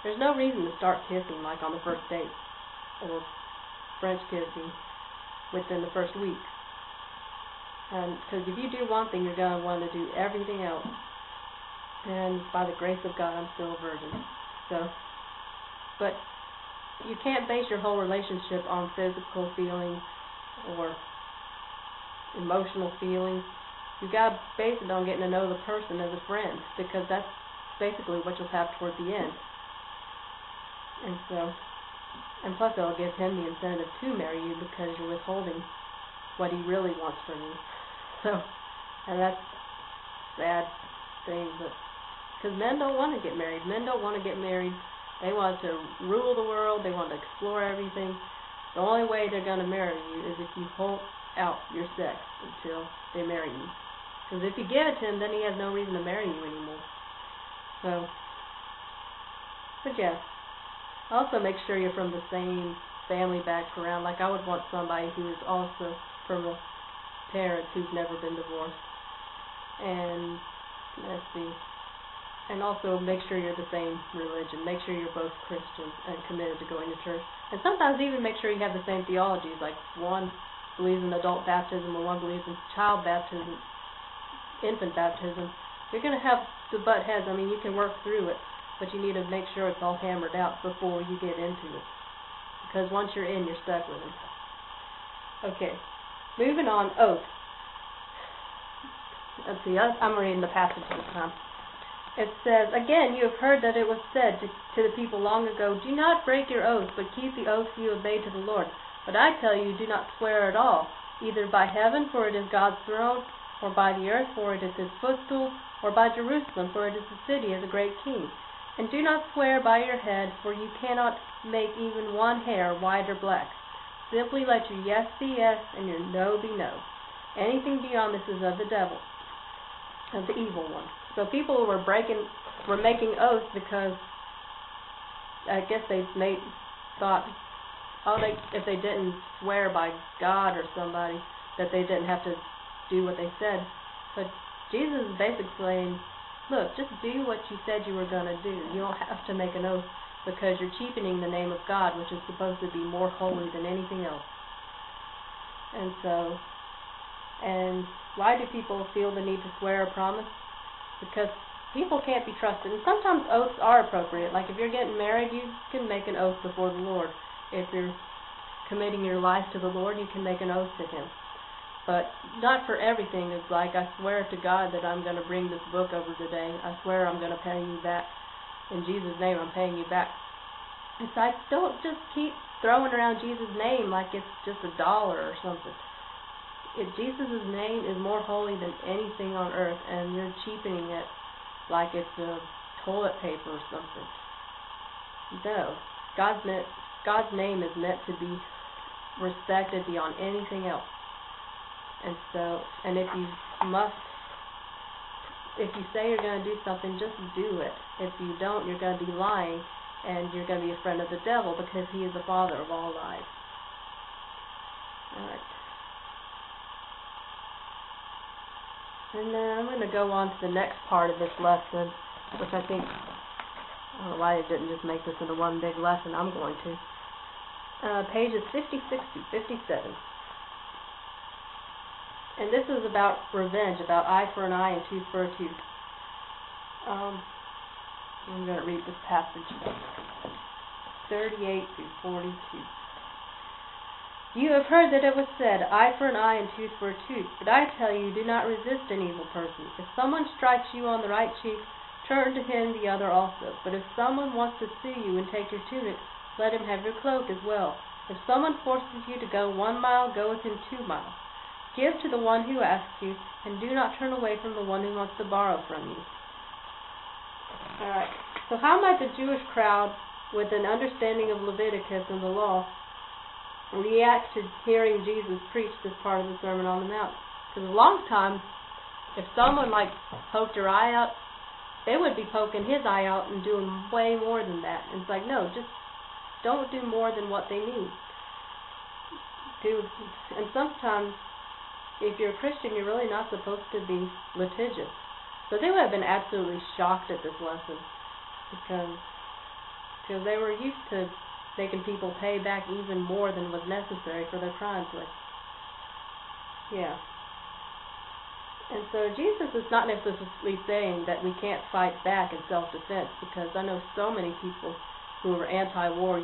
There's no reason to start kissing like on the first date or French kissing within the first week. Because if you do one thing, you're going to want to do everything else. And by the grace of God, I'm still a virgin. But you can't base your whole relationship on physical feelings or emotional feelings. You've got to base it on getting to know the person as a friend, because that's basically what you'll have toward the end. And plus it'll give him the incentive to marry you because you're withholding what he really wants from you. And that's a sad thing, but because men don't want to get married. Men don't want to get married. They want to rule the world. They want to explore everything. The only way they're going to marry you is if you hold out your sex until they marry you. Because if you give it to him, then he has no reason to marry you anymore. But yeah. Also make sure you're from the same family background. Like I would want somebody who is also from a parent who's never been divorced. And let's see. And also make sure you're the same religion. Make sure you're both Christians and committed to going to church. And sometimes even make sure you have the same theologies. Like one believes in adult baptism or one believes in child baptism, infant baptism. You're going to have to butt heads. I mean, you can work through it, but you need to make sure it's all hammered out before you get into it. Because once you're in, you're stuck with it. Okay, moving on. Oath. Let's see, I'm reading the passage this time. It says, "Again, you have heard that it was said to the people long ago, 'Do not break your oath, but keep the oath you have made to the Lord.' But I tell you, do not swear at all, either by heaven, for it is God's throne, or by the earth, for it is his footstool, or by Jerusalem, for it is the city of the great king. And do not swear by your head, for you cannot make even one hair white or black. Simply let your yes be yes, and your no be no. Anything beyond this is of the devil, of the evil one." So people were making oaths because I guess they thought, if they didn't swear by God or somebody, that they didn't have to do what they said. But Jesus is basically saying, look, just do what you said you were going to do. You don't have to make an oath because you're cheapening the name of God, which is supposed to be more holy than anything else. And why do people feel the need to swear or promise? Because people can't be trusted. And sometimes oaths are appropriate. Like if you're getting married, you can make an oath before the Lord. If you're committing your life to the Lord, you can make an oath to him. But not for everything. It's like, I swear to God that I'm going to bring this book over today. I swear I'm going to pay you back. In Jesus' name, I'm paying you back. It's like, don't just keep throwing around Jesus' name like it's just $1 or something. Jesus' name is more holy than anything on earth, and you're cheapening it like it's a toilet paper or something. No. God's name is meant to be respected beyond anything else. And if you say you're going to do something, just do it. If you don't, you're going to be lying, and you're going to be a friend of the devil because he is the father of all lies. All right. And then I'm going to go on to the next part of this lesson, which I think, I don't know why I didn't just make this into one big lesson. I'm going to. Pages 56 to 57. And this is about revenge, about eye for an eye and tooth for a tooth. I'm going to read this passage, 38 through 42. "You have heard that it was said, 'Eye for an eye and tooth for a tooth.' But I tell you, do not resist an evil person. If someone strikes you on the right cheek, turn to him the other also. But if someone wants to sue you and take your tunic, let him have your cloak as well. If someone forces you to go 1 mile, go with him 2 miles. Give to the one who asks you, and do not turn away from the one who wants to borrow from you." All right. So how might the Jewish crowd, with an understanding of Leviticus and the law, react to hearing Jesus preach this part of the Sermon on the Mount? Because a long time, if someone poked your eye out, they would be poking his eye out and doing way more than that. And it's like, no, just don't do more than what they need. And sometimes, if you're a Christian, you're really not supposed to be litigious. So they would have been absolutely shocked at this lesson, because because they were used to making people pay back even more than was necessary for their crimes. Yeah. And so Jesus is not necessarily saying that we can't fight back in self-defense, because I know so many people who are anti-war